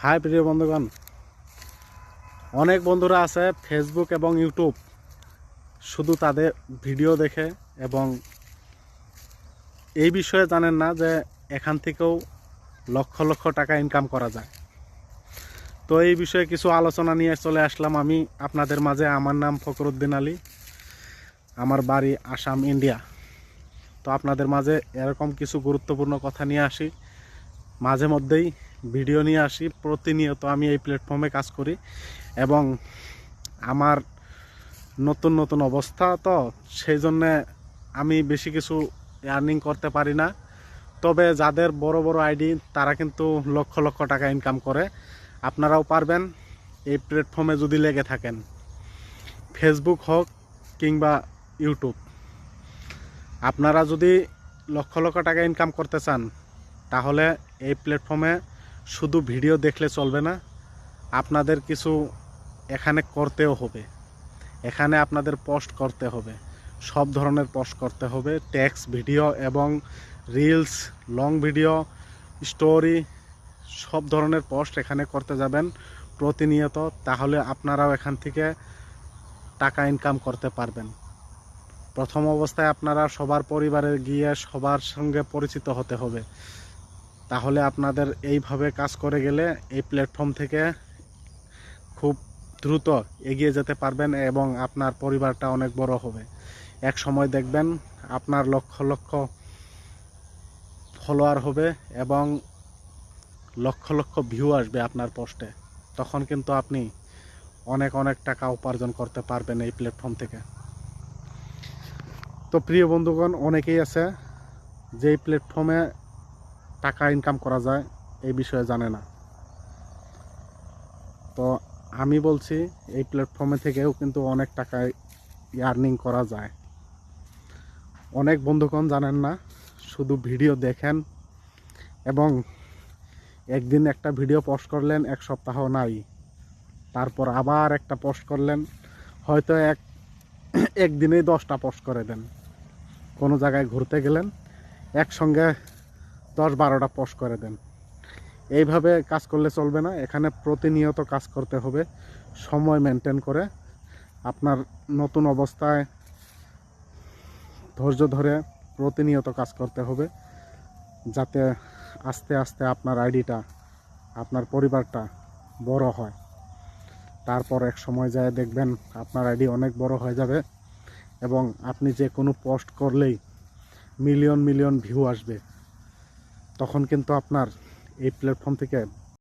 High প্রিয় বন্ধুগণ, অনেক বন্ধুরা আছে ফেসবুক এবং ইউটিউব শুধু তাদের ভিডিও দেখে এবং এই বিষয়ে জানেন না যে এখান থেকেও লক্ষ লক্ষ টাকা ইনকাম করা যায়। তো এই বিষয়ে কিছু আলোচনা নিয়ে চলে আসলাম আমি আপনাদের মাঝে। আমার নাম ফখরুদ্দিন আলী, আমার বাড়ি আসাম, ইন্ডিয়া। তো আপনাদের মাঝে এরকম কিছু গুরুত্বপূর্ণ কথা নিয়ে আসি, মাঝে মধ্যেই ভিডিও নিয়ে আসি। প্রতিনিয়ত আমি এই প্ল্যাটফর্মে কাজ করি এবং আমার নতুন নতুন অবস্থা, তো সেই জন্যে আমি বেশি কিছু আর্নিং করতে পারি না। তবে যাদের বড় বড় আইডি তারা কিন্তু লক্ষ লক্ষ টাকা ইনকাম করে। আপনারাও পারবেন এই প্ল্যাটফর্মে যদি লেগে থাকেন, ফেসবুক হোক কিংবা ইউটিউব। আপনারা যদি লক্ষ লক্ষ টাকা ইনকাম করতে চান তাহলে এই প্ল্যাটফর্মে শুধু ভিডিও দেখলে চলবে না, আপনাদের কিছু এখানে করতেও হবে। এখানে আপনাদের পোস্ট করতে হবে, সব ধরনের পোস্ট করতে হবে। টেক্সট ভিডিও এবং রিলস, লং ভিডিও, স্টোরি, সব ধরনের পোস্ট এখানে করতে যাবেন প্রতিনিয়ত। তাহলে আপনারাও এখান থেকে টাকা ইনকাম করতে পারবেন। প্রথম অবস্থায় আপনারা সবার পরিবারে গিয়ে সবার সঙ্গে পরিচিত হতে হবে। তাহলে আপনাদের এইভাবে কাজ করে গেলে এই প্ল্যাটফর্ম থেকে খুব দ্রুত এগিয়ে যেতে পারবেন এবং আপনার পরিবারটা অনেক বড় হবে। এক সময় দেখবেন আপনার লক্ষ লক্ষ ফলোয়ার হবে এবং লক্ষ লক্ষ ভিউ আসবে আপনার পোস্টে। তখন কিন্তু আপনি অনেক অনেক টাকা উপার্জন করতে পারবেন এই প্ল্যাটফর্ম থেকে। তো প্রিয় বন্ধুগণ, অনেকেই আছে যে এই প্ল্যাটফর্মে টাকা ইনকাম করা যায় এই বিষয়ে জানে না। তো আমি বলছি এই প্ল্যাটফর্মে থেকেও কিন্তু অনেক টাকা আর্নিং করা যায়। অনেক বন্ধুগণ জানেন না, শুধু ভিডিও দেখেন এবং একদিন একটা ভিডিও পোস্ট করলেন, এক সপ্তাহ নাই, তারপর আবার একটা পোস্ট করলেন, হয়তো একদিনেই 10টা পোস্ট করে দেন। কোনো জায়গায় ঘুরতে গেলেন, একসঙ্গে 10-12টা পোস্ট করে দেন। এইভাবে কাজ করলে চলবে না। এখানে প্রতিনিয়ত কাজ করতে হবে, সময় মেনটেন করে। আপনার নতুন অবস্থায় ধৈর্য ধরে প্রতিনিয়ত কাজ করতে হবে, যাতে আস্তে আস্তে আপনার আইডিটা, আপনার পরিবারটা বড় হয়। তারপর এক সময় যায় দেখবেন আপনার আইডি অনেক বড় হয়ে যাবে এবং আপনি যে কোনো পোস্ট করলেই মিলিয়ন মিলিয়ন ভিউ আসবে। তখন কিন্তু আপনার এই প্ল্যাটফর্ম থেকে